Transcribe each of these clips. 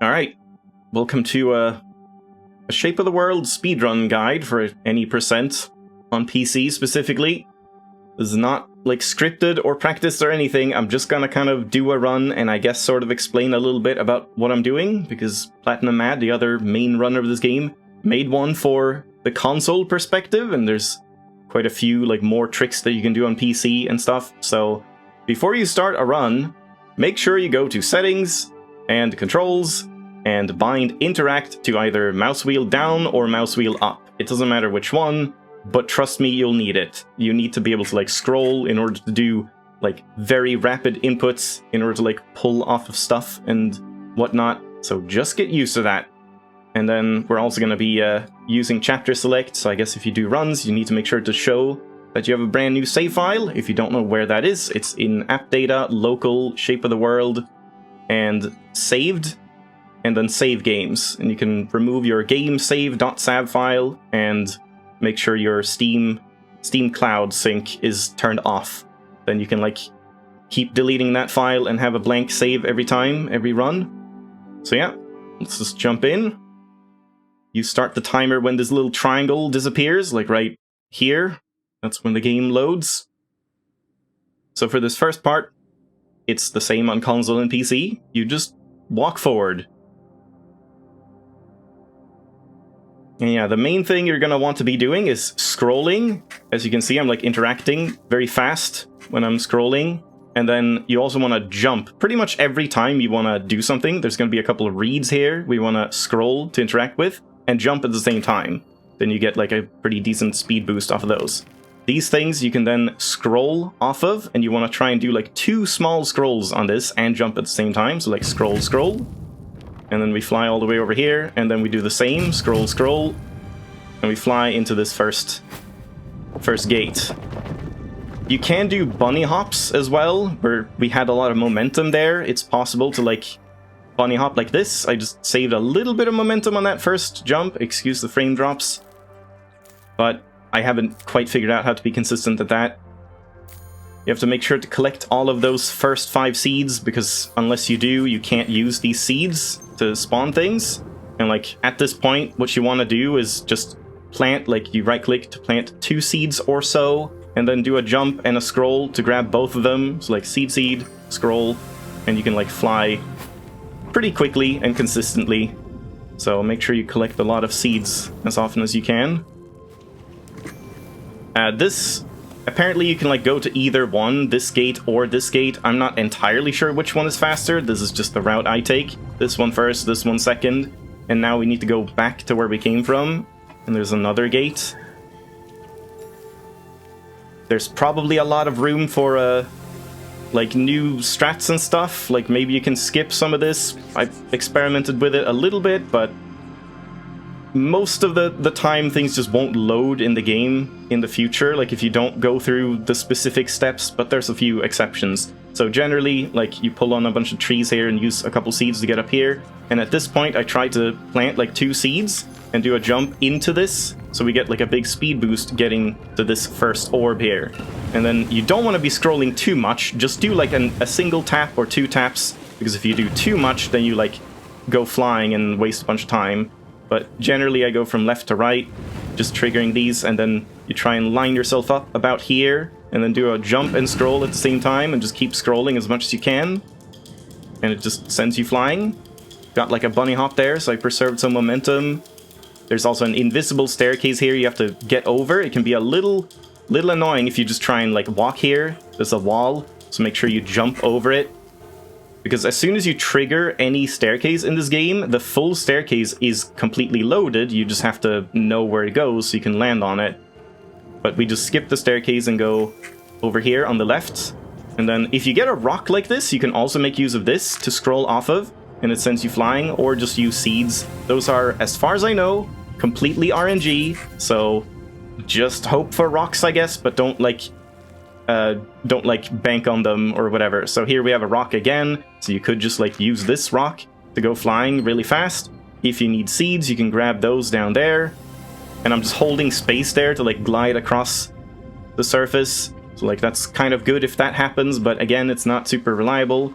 Alright, welcome to a Shape of the World speedrun guide for any percent on PC specifically. This is not like scripted or practiced or anything. I'm just gonna kind of do a run and I guess sort of explain a little bit about what I'm doing, because Platinum Mad, the other main runner of this game, made one for the console perspective, and there's quite a few like more tricks that you can do on PC and stuff. So before you start a run, make sure you go to Settings and Controls and bind Interact to either mouse wheel down or mouse wheel up. It doesn't matter which one, but trust me, you'll need it. You need to be able to like scroll in order to do like very rapid inputs, in order to like pull off of stuff and whatnot. So just get used to that. And then we're also going to be using chapter select, so I guess if you do runs, you need to make sure to show that you have a brand new save file. If you don't know where that is, it's in app data, local, shape of the world, and saved, and then save games. And you can remove your game save.sav file and make sure your Steam Cloud sync is turned off. Then you can like keep deleting that file and have a blank save every time, every run. So yeah, let's just jump in. You start the timer when this little triangle disappears, like right here. That's when the game loads. So for this first part, it's the same on console and PC. You just walk forward. And yeah, the main thing you're going to want to be doing is scrolling. As you can see, I'm like interacting very fast when I'm scrolling. And then you also want to jump. Pretty much every time you want to do something, there's going to be a couple of reads here we want to scroll to interact with, and jump at the same time. Then you get like a pretty decent speed boost off of those. These things you can then scroll off of, and you want to try and do like 2 small scrolls on this and jump at the same time. So like scroll, scroll. And then we fly all the way over here, and then we do the same, scroll, scroll. And we fly into this first gate. You can do bunny hops as well, where we had a lot of momentum there. It's possible to like bunny hop like this. I just saved a little bit of momentum on that first jump. Excuse the frame drops. But I haven't quite figured out how to be consistent at that. You have to make sure to collect all of those first 5 seeds, because unless you do, you can't use these seeds to spawn things. And like at this point, what you want to do is just plant, like you right click to plant 2 seeds or so, and then do a jump and a scroll to grab both of them. So like seed, scroll, and you can like fly pretty quickly and consistently. So make sure you collect a lot of seeds as often as you can. This, apparently you can like go to either one, this gate or this gate. I'm not entirely sure which one is faster. This is just the route I take. This one first, this one second. And now we need to go back to where we came from. And there's another gate. There's probably a lot of room for like new strats and stuff. Like maybe you can skip some of this. I've experimented with it a little bit, but most of the time things just won't load in the game in the future, like if you don't go through the specific steps, but there's a few exceptions. So generally, like you pull on a bunch of trees here and use a couple seeds to get up here, and at this point I tried to plant like 2 seeds and do a jump into this, so we get like a big speed boost getting to this first orb here. And then you don't want to be scrolling too much, just do like a single tap or 2 taps, because if you do too much then you like go flying and waste a bunch of time. But generally I go from left to right, just triggering these, and then you try and line yourself up about here, and then do a jump and scroll at the same time, and just keep scrolling as much as you can. And it just sends you flying. Got like a bunny hop there, so I preserved some momentum. There's also an invisible staircase here you have to get over. It can be a little annoying if you just try and like walk here. There's a wall, so make sure you jump over it. Because as soon as you trigger any staircase in this game, the full staircase is completely loaded. You just have to know where it goes so you can land on it. But we just skip the staircase and go over here on the left. And then if you get a rock like this, you can also make use of this to scroll off of, and it sends you flying, or just use seeds. Those are, as far as I know, completely RNG, so just hope for rocks, I guess, but don't like bank on them or whatever. So here we have a rock again, so you could just like use this rock to go flying really fast. If you need seeds, you can grab those down there. And I'm just holding space there to like glide across the surface. So like that's kind of good if that happens, but again, it's not super reliable.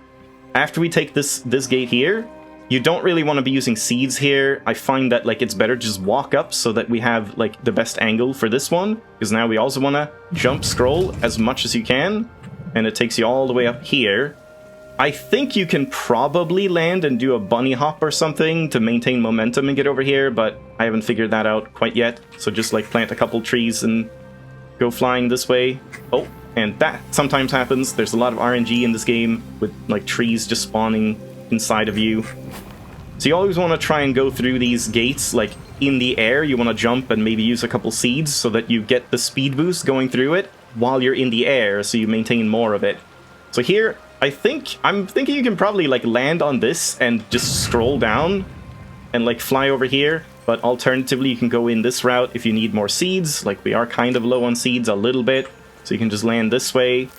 After we take this gate here, You don't really want to be using seeds here. I find that like it's better to just walk up so that we have like the best angle for this one, because now we also want to jump scroll as much as you can, and it takes you all the way up here. I think you can probably land and do a bunny hop or something to maintain momentum and get over here, but I haven't figured that out quite yet. So just like plant a couple trees and go flying this way. Oh, and that sometimes happens. There's a lot of RNG in this game with like trees just spawning inside of you. So you always want to try and go through these gates like in the air. You want to jump and maybe use a couple seeds so that you get the speed boost going through it while you're in the air, so you maintain more of it. So here, I'm thinking you can probably like land on this and just scroll down and like fly over here. But alternatively, you can go in this route if you need more seeds. Like we are kind of low on seeds a little bit, so you can just land this way,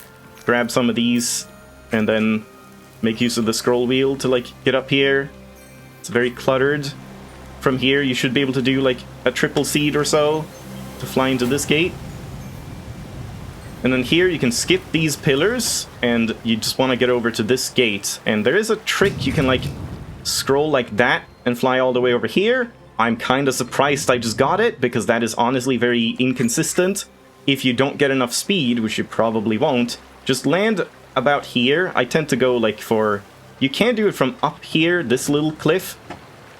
grab some of these, and then make use of the scroll wheel to like get up here. It's very cluttered. From here, you should be able to do like a triple seed or so to fly into this gate. And then here you can skip these pillars, and you just want to get over to this gate. And there is a trick, you can like scroll like that and fly all the way over here. I'm kind of surprised I just got it, because that is honestly very inconsistent. If you don't get enough speed, which you probably won't, just land about here. I tend to go like for... You can do it from up here, this little cliff.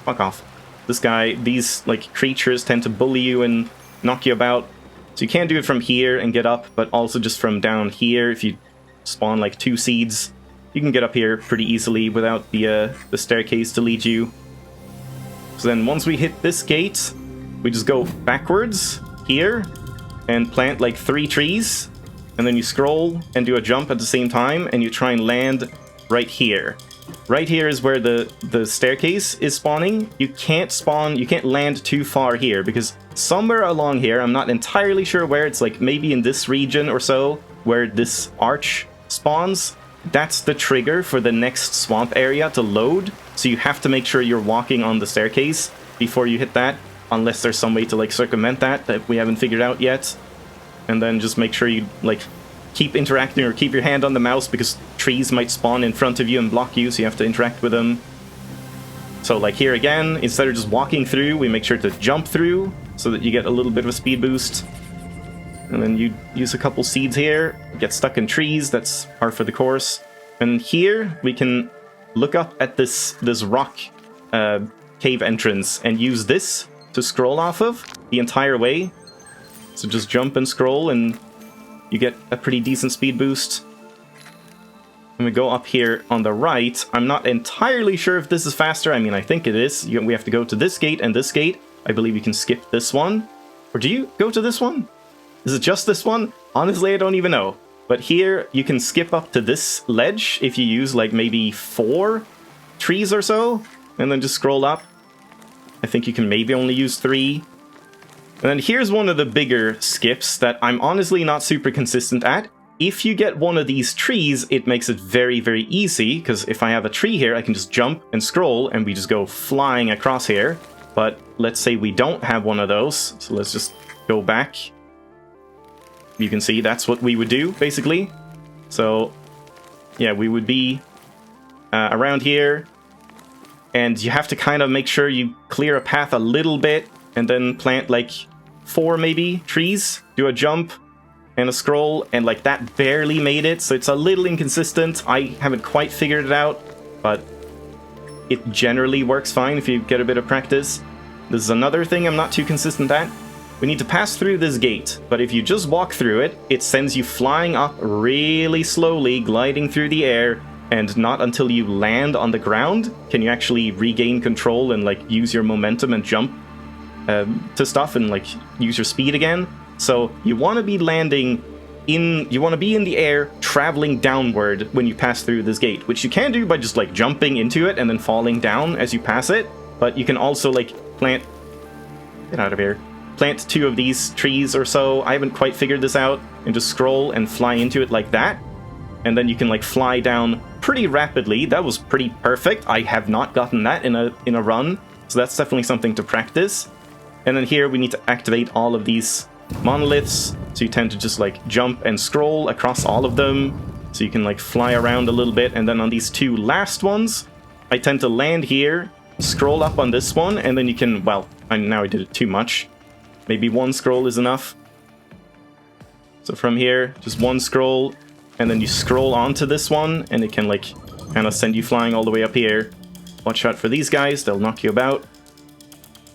Fuck off. This guy, these like creatures tend to bully you and knock you about. So you can do it from here and get up, but also just from down here. If you spawn like 2 seeds, you can get up here pretty easily without the staircase to lead you. So then once we hit this gate, we just go backwards here and plant like 3 trees, and then you scroll and do a jump at the same time, and you try and land right here. Right here is where the staircase is spawning. You can't land too far here, because somewhere along here, I'm not entirely sure where, it's like maybe in this region or so, where this arch spawns. That's the trigger for the next swamp area to load, so you have to make sure you're walking on the staircase before you hit that, unless there's some way to like circumvent that we haven't figured out yet. And then just make sure you like keep interacting, or keep your hand on the mouse, because trees might spawn in front of you and block you, so you have to interact with them. So like here again, instead of just walking through, we make sure to jump through so that you get a little bit of a speed boost. And then you use a couple seeds here, get stuck in trees, that's par for the course. And here we can look up at this rock cave entrance and use this to scroll off of the entire way. So just jump and scroll, and you get a pretty decent speed boost. When we go up here on the right, I'm not entirely sure if this is faster. I mean, I think it is. We have to go to this gate and this gate. I believe you can skip this one. Or do you go to this one? Is it just this one? Honestly, I don't even know. But here, you can skip up to this ledge if you use like maybe 4 trees or so, and then just scroll up. I think you can maybe only use 3. And then here's one of the bigger skips that I'm honestly not super consistent at. If you get one of these trees, it makes it very, very easy, because if I have a tree here, I can just jump and scroll, and we just go flying across here. But let's say we don't have one of those, so let's just go back. You can see that's what we would do, basically. So, yeah, we would be around here, and you have to kind of make sure you clear a path a little bit, and then plant like 4 maybe trees, do a jump and a scroll, and like that barely made it, so it's a little inconsistent. I haven't quite figured it out, but it generally works fine if you get a bit of practice. This is another thing I'm not too consistent at. We need to pass through this gate, but if you just walk through it, it sends you flying up really slowly, gliding through the air, and not until you land on the ground can you actually regain control and like use your momentum and jump to stuff and like use your speed again. So you want to be landing in, you want to be in the air, traveling downward when you pass through this gate, which you can do by just like jumping into it and then falling down as you pass it. But you can also like plant 2 of these trees or so. I haven't quite figured this out, and just scroll and fly into it like that. And then you can like fly down pretty rapidly. That was pretty perfect. I have not gotten that in a run, so that's definitely something to practice. And then here we need to activate all of these monoliths, so you tend to just like jump and scroll across all of them, so you can like fly around a little bit. And then on these 2 last ones, I tend to land here, scroll up on this one, and then you can, well, now I did it too much. Maybe one scroll is enough. So from here, just one scroll, and then you scroll onto this one, and it can, like, kind of send you flying all the way up here. Watch out for these guys, they'll knock you about.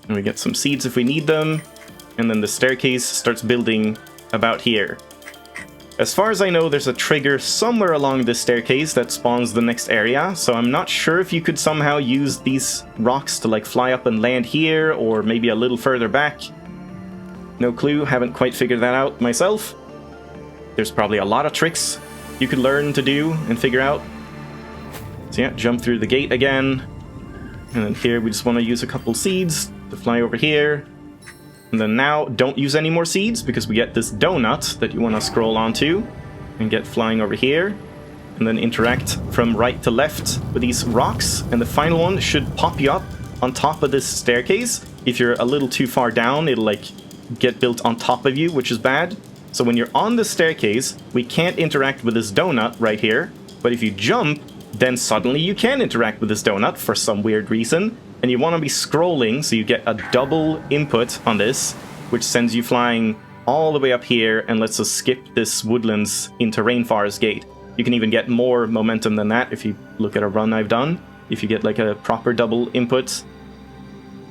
And we get some seeds if we need them. And then the staircase starts building about here. As far as I know, there's a trigger somewhere along this staircase that spawns the next area, so I'm not sure if you could somehow use these rocks to, like, fly up and land here, or maybe a little further back. No clue, haven't quite figured that out myself. There's probably a lot of tricks you could learn to do and figure out. So yeah, jump through the gate again. And then here we just want to use a couple seeds to fly over here. And then now, don't use any more seeds, because we get this donut that you want to scroll onto and get flying over here. And then interact from right to left with these rocks. And the final one should pop you up on top of this staircase. If you're a little too far down, it'll, like, get built on top of you, which is bad. So when you're on the staircase, we can't interact with this donut right here. But if you jump, then suddenly you can interact with this donut for some weird reason. And you want to be scrolling, so you get a double input on this, which sends you flying all the way up here and lets us skip this woodlands into Rainforest Gate. You can even get more momentum than that if you look at a run I've done, if you get, like, a proper double input.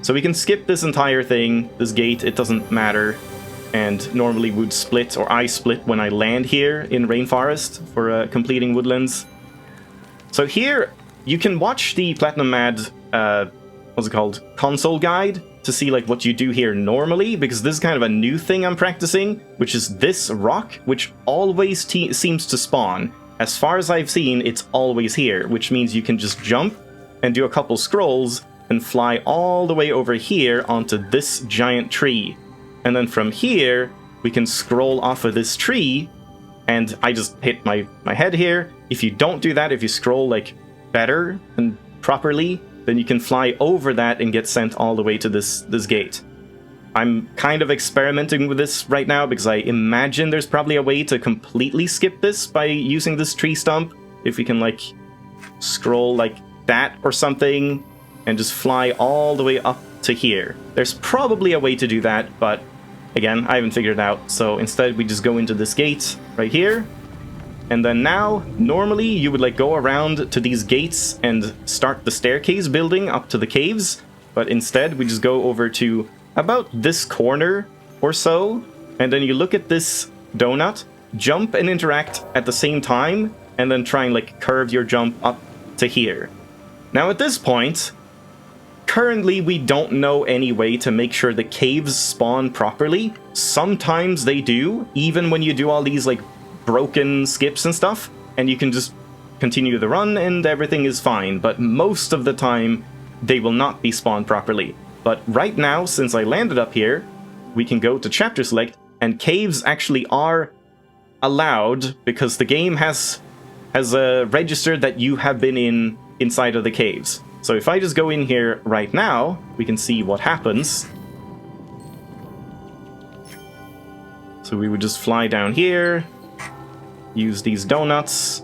So we can skip this entire thing, this gate, it doesn't matter. And normally would split, or I split when I land here in Rainforest for completing woodlands. So here, you can watch the Platinum Mad, what's it called, console guide to see, like, what you do here normally, because this is kind of a new thing I'm practicing, which is this rock, which always seems to spawn. As far as I've seen, it's always here, which means you can just jump and do a couple scrolls and fly all the way over here onto this giant tree. And then from here, we can scroll off of this tree, and I just hit my head here. If you don't do that, if you scroll, like, better and properly, then you can fly over that and get sent all the way to this gate. I'm kind of experimenting with this right now, because I imagine there's probably a way to completely skip this by using this tree stump. If we can, like, scroll like that or something, and just fly all the way up to here. There's probably a way to do that, but again, I haven't figured it out. So instead, we just go into this gate right here. And then now, normally, you would, like, go around to these gates and start the staircase building up to the caves. But instead, we just go over to about this corner or so. And then you look at this donut, jump and interact at the same time, and then try and, like, curve your jump up to here. Now, at this point, currently, we don't know any way to make sure the caves spawn properly. Sometimes they do, even when you do all these, like, broken skips and stuff, and you can just continue the run and everything is fine, but most of the time, they will not be spawned properly. But right now, since I landed up here, we can go to chapter select, and caves actually are allowed, because the game has registered that you have been inside of the caves. So if I just go in here right now, we can see what happens. So we would just fly down here, use these donuts,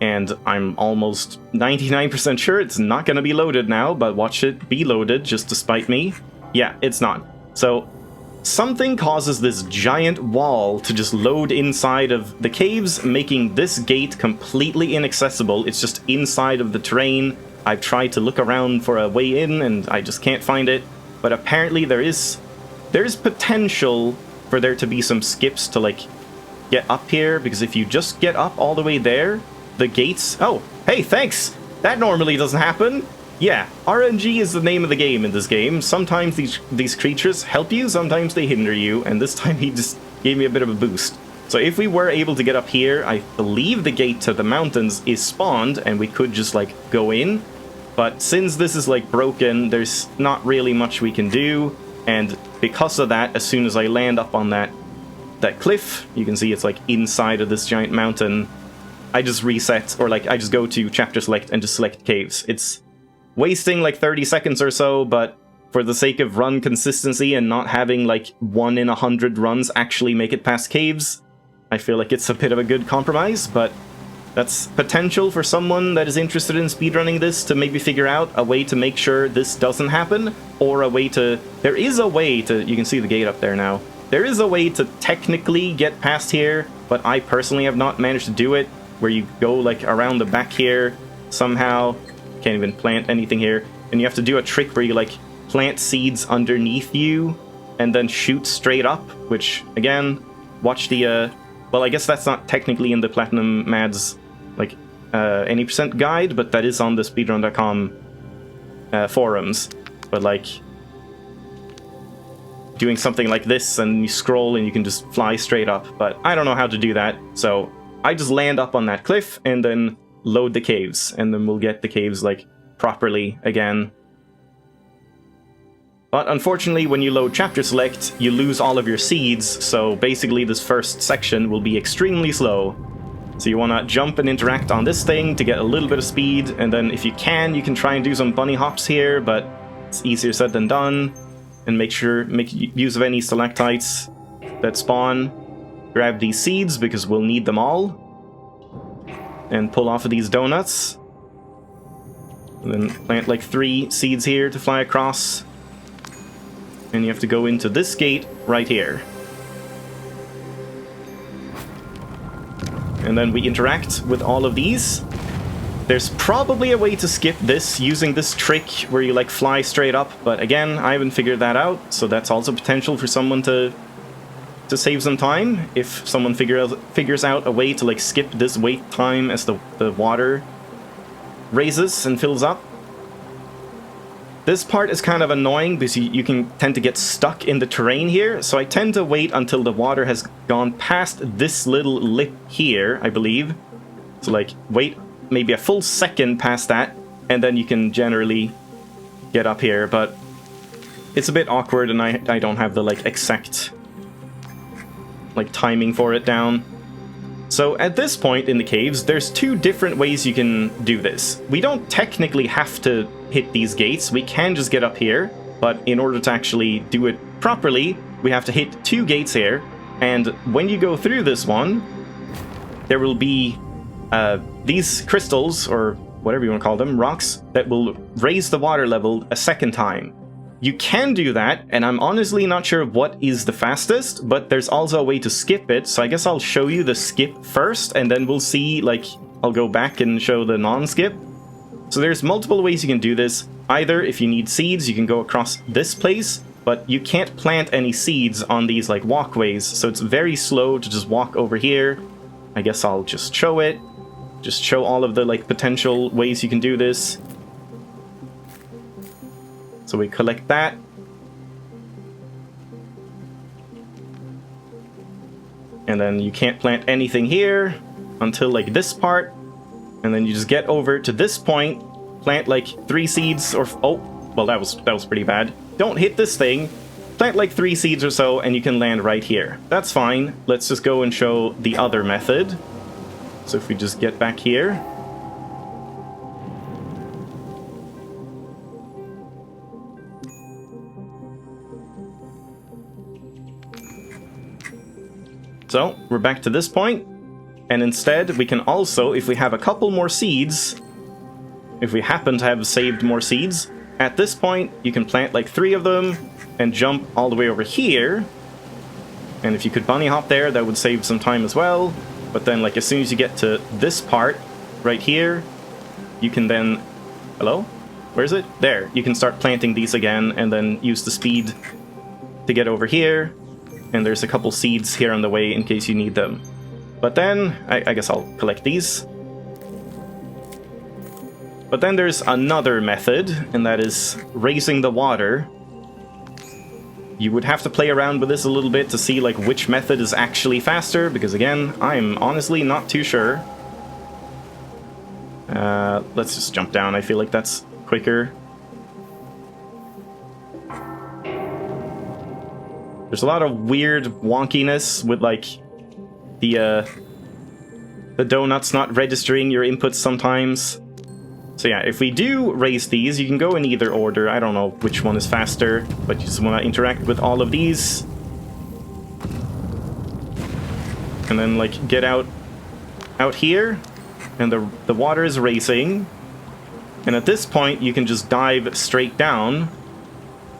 and I'm almost 99% sure it's not going to be loaded now, but watch it be loaded just to spite me. Yeah, it's not. So something causes this giant wall to just load inside of the caves, making this gate completely inaccessible. It's just inside of the terrain. I've tried to look around for a way in, and I just can't find it. But apparently there is potential for there to be some skips to, like, get up here, because if you just get up all the way there, the gates... Oh, hey, thanks! That normally doesn't happen! Yeah, RNG is the name of the game in this game. Sometimes these creatures help you, sometimes they hinder you, and this time he just gave me a bit of a boost. So if we were able to get up here, I believe the gate to the mountains is spawned, and we could just, like, go in. But since this is, like, broken, there's not really much we can do, and because of that, as soon as I land up on that cliff, you can see it's, like, inside of this giant mountain, I just reset, or, like, I just go to chapter select and just select caves. It's wasting, like, 30 seconds or so, but for the sake of run consistency and not having, like, 1 in 100 runs actually make it past caves, I feel like it's a bit of a good compromise. But That's potential for someone that is interested in speedrunning this to maybe figure out a way to make sure this doesn't happen, or a way to... There is a way to... You can see the gate up there now. There is a way to technically get past here, but I personally have not managed to do it, where you go like around the back here somehow. Can't even plant anything here. And you have to do a trick where you like plant seeds underneath you and then shoot straight up, which again, watch the... Well, I guess that's not technically in the Platinum Mads like any percent guide, but that is on the speedrun.com forums. But like doing something like this and you scroll and you can just fly straight up, but I don't know how to do that, so I just land up on that cliff and then load the caves, and then we'll get the caves like properly again. But unfortunately, when you load chapter select, you lose all of your seeds, so basically this first section will be extremely slow. So you want to jump and interact on this thing to get a little bit of speed, and then if you can try and do some bunny hops here, but it's easier said than done. And make use of any stalactites that spawn. Grab these seeds, because we'll need them all. And pull off of these donuts. And then plant like 3 seeds here to fly across. And you have to go into this gate right here. And then we interact with all of these. There's probably a way to skip this using this trick where you like fly straight up, but again, I haven't figured that out, so that's also potential for someone to save some time if someone figures out a way to like skip this wait time as the water raises and fills up. This part is kind of annoying because you can tend to get stuck in the terrain here, so I tend to wait until the water has gone past this little lip here, I believe. So like, wait maybe a full second past that, and then you can generally get up here, but it's a bit awkward and I don't have the like exact like timing for it down. So at this point in the caves, there's 2 different ways you can do this. We don't technically have to hit these gates, we can just get up here, but in order to actually do it properly, we have to hit 2 gates here, and when you go through this one, there will be these crystals, or whatever you want to call them, rocks, that will raise the water level a second time. You can do that, and I'm honestly not sure what is the fastest, but there's also a way to skip it, so I guess I'll show you the skip first, and then we'll see, like, I'll go back and show the non-skip. So there's multiple ways you can do this. Either, if you need seeds, you can go across this place, but you can't plant any seeds on these, like, walkways, so it's very slow to just walk over here. I guess I'll just show it. Just show all of the, like, potential ways you can do this. So we collect that. And then you can't plant anything here until like this part. And then you just get over to this point, plant like 3 seeds or... Oh, well that was pretty bad. Don't hit this thing. Plant like 3 seeds or so and you can land right here. That's fine. Let's just go and show the other method. So if we just get back here. So, we're back to this point, and instead we can also, if we have a couple more seeds, if we happen to have saved more seeds, at this point you can plant like 3 of them, and jump all the way over here, and if you could bunny hop there, that would save some time as well, but then like as soon as you get to this part, right here, you can then... Hello? Where is it? There, you can start planting these again, and then use the speed to get over here. And there's a couple seeds here on the way in case you need them. But then, I guess I'll collect these. But then there's another method, and that is raising the water. You would have to play around with this a little bit to see like which method is actually faster, because again, I'm honestly not too sure. Let's just jump down, I feel like that's quicker. There's a lot of weird wonkiness with, like, the donuts not registering your inputs sometimes. So yeah, if we do raise these, you can go in either order. I don't know which one is faster, but you just want to interact with all of these. And then, like, get out here. and the water is racing. And at this point, you can just dive straight down.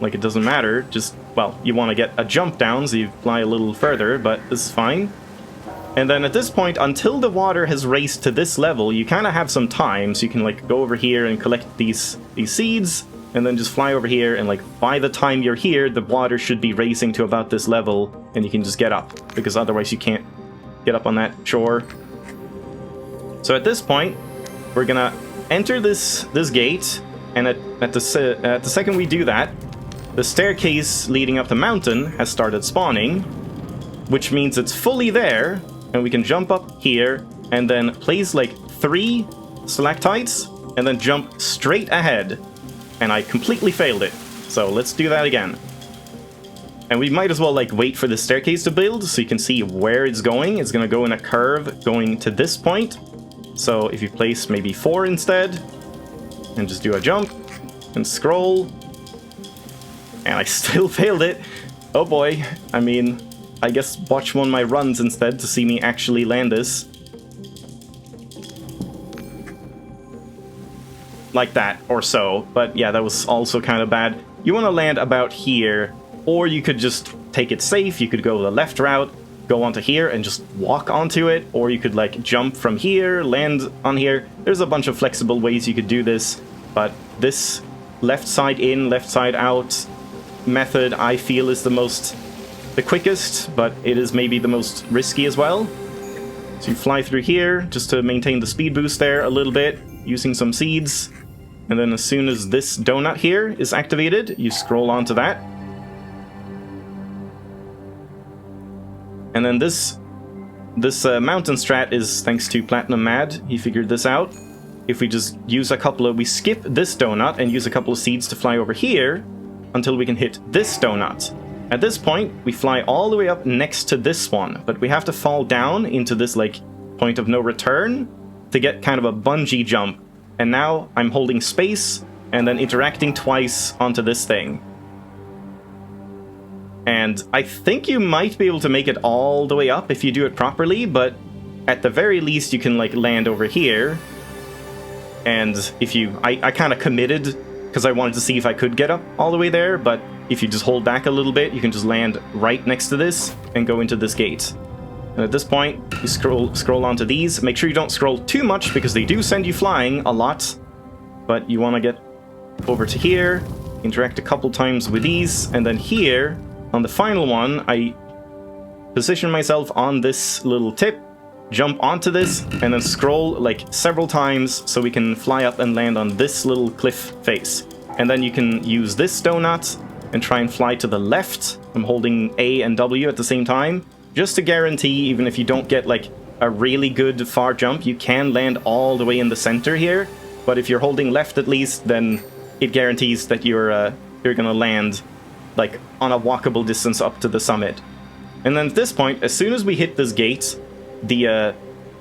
Like, it doesn't matter. Just, well, you want to get a jump down, so you fly a little further, but this is fine. And then at this point, until the water has raced to this level, you kind of have some time. So you can, like, go over here and collect these seeds, and then just fly over here, and, like, by the time you're here, the water should be racing to about this level, and you can just get up, because otherwise you can't get up on that shore. So at this point, we're gonna enter this gate, and at the second we do that, the staircase leading up the mountain has started spawning, which means it's fully there, and we can jump up here, and then place like 3 stalactites, and then jump straight ahead. And I completely failed it, so let's do that again. And we might as well like wait for the staircase to build, so you can see where it's going. It's gonna go in a curve going to this point. So if you place maybe 4 instead, and just do a jump, and scroll, and I still failed it. Oh boy, I mean, I guess watch one of my runs instead to see me actually land this. Like that, or so. But yeah, that was also kind of bad. You want to land about here, or you could just take it safe. You could go the left route, go onto here, and just walk onto it, or you could like jump from here, land on here. There's a bunch of flexible ways you could do this, but this left side in, left side out method I feel is the quickest, but it is maybe the most risky as well. So you fly through here just to maintain the speed boost there a little bit, using some seeds. And then as soon as this donut here is activated, you scroll onto that. And then this mountain strat is thanks to Platinum Mad. He figured this out. If we just use we skip this donut and use a couple of seeds to fly over here until we can hit this donut. At this point, we fly all the way up next to this one, but we have to fall down into this like point of no return to get kind of a bungee jump. And now I'm holding space and then interacting twice onto this thing. And I think you might be able to make it all the way up if you do it properly, but at the very least you can like land over here. And if you... I kind of committed because I wanted to see if I could get up all the way there, but if you just hold back a little bit, you can just land right next to this and go into this gate. And at this point, you scroll onto these. Make sure you don't scroll too much because they do send you flying a lot. But you want to get over to here, interact a couple times with these, and then here, on the final one, I position myself on this little tip, jump onto this, and then scroll like several times so we can fly up and land on this little cliff face. And then you can use this donut and try and fly to the left. I'm holding A and W at the same time, just to guarantee, even if you don't get like a really good far jump, you can land all the way in the center here. But if you're holding left at least, then it guarantees that you're gonna land like on a walkable distance up to the summit. And then at this point, as soon as we hit this gate,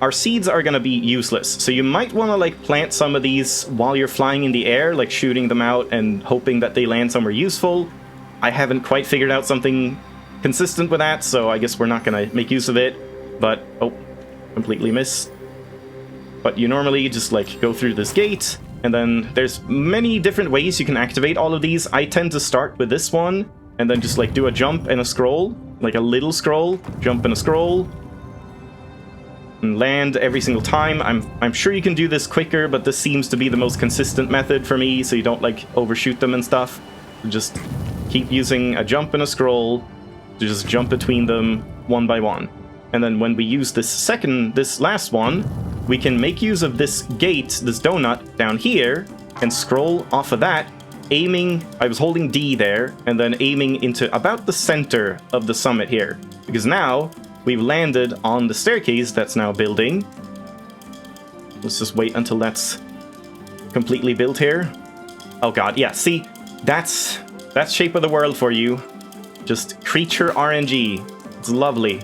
our seeds are gonna be useless. So you might want to like plant some of these while you're flying in the air, like shooting them out and hoping that they land somewhere useful. I haven't quite figured out something consistent with that, so I guess we're not gonna make use of it. But oh, completely miss. But you normally just like go through this gate, and then there's many different ways you can activate all of these. I tend to start with this one and then just like do a jump and a scroll, like a little scroll, jump and a scroll, and land every single time. I'm sure you can do this quicker, but this seems to be the most consistent method for me, so you don't like overshoot them and stuff. Just keep using a jump and a scroll to just jump between them one by one. And then when we use this last one, we can make use of this gate, this donut down here, and scroll off of that, aiming... I was holding D there, and then aiming into about the center of the summit here. Because now, we've landed on the staircase that's now building. Let's just wait until that's completely built here. Oh god, yeah, see? That's Shape of the World for you. Just creature RNG. It's lovely.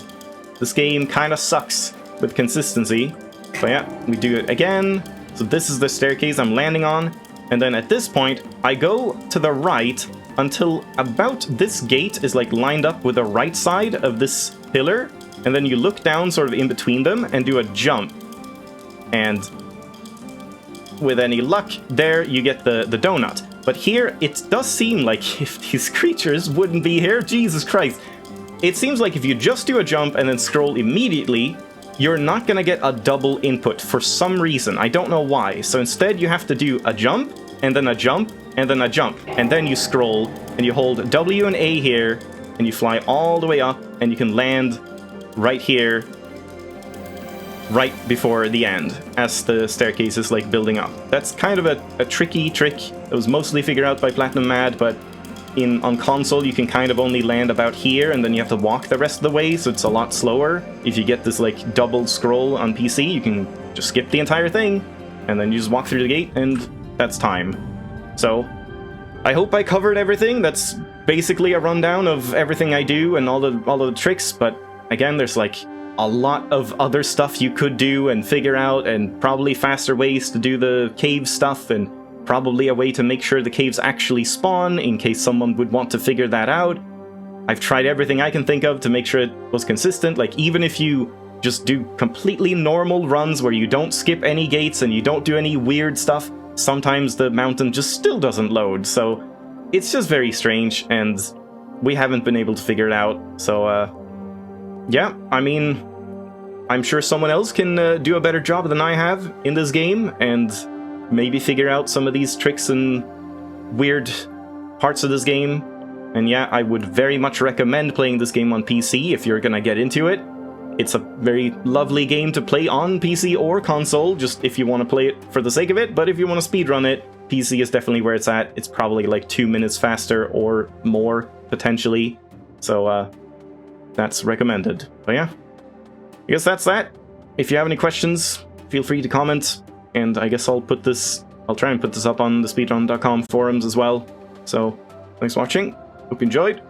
This game kind of sucks with consistency. But yeah, we do it again. So this is the staircase I'm landing on. And then at this point, I go to the right until about this gate is like lined up with the right side of this pillar. And then you look down sort of in between them and do a jump. And with any luck, there you get the donut. But here, it does seem like if these creatures wouldn't be here, Jesus Christ. It seems like if you just do a jump and then scroll immediately, you're not gonna get a double input for some reason. I don't know why. So instead, you have to do a jump, and then a jump, and then a jump. And then you scroll, and you hold W and A here, and you fly all the way up, and you can land right here, right before the end, as the staircase is like building up. That's kind of a tricky trick. It was mostly figured out by Platinum Mad, but on console you can kind of only land about here, and then you have to walk the rest of the way, so it's a lot slower. If you get this like double scroll on PC, you can just skip the entire thing, and then you just walk through the gate, and that's time. So, I hope I covered everything. That's basically a rundown of everything I do and all the tricks, but again, there's like a lot of other stuff you could do and figure out, and probably faster ways to do the cave stuff, and probably a way to make sure the caves actually spawn in case someone would want to figure that out. I've tried everything I can think of to make sure it was consistent. Like, even if you just do completely normal runs where you don't skip any gates and you don't do any weird stuff, sometimes the mountain just still doesn't load. So it's just very strange, and we haven't been able to figure it out. So yeah, I mean, I'm sure someone else can do a better job than I have in this game, and maybe figure out some of these tricks and weird parts of this game. And yeah, I would very much recommend playing this game on PC if you're gonna get into it. It's a very lovely game to play on PC or console, just if you want to play it for the sake of it. But if you want to speedrun it, PC is definitely where it's at. It's probably like 2 minutes faster or more, potentially. So that's recommended. But yeah, I guess that's that. If you have any questions, feel free to comment. And I guess I'll try and put this up on the speedrun.com forums as well. So, thanks for watching. Hope you enjoyed.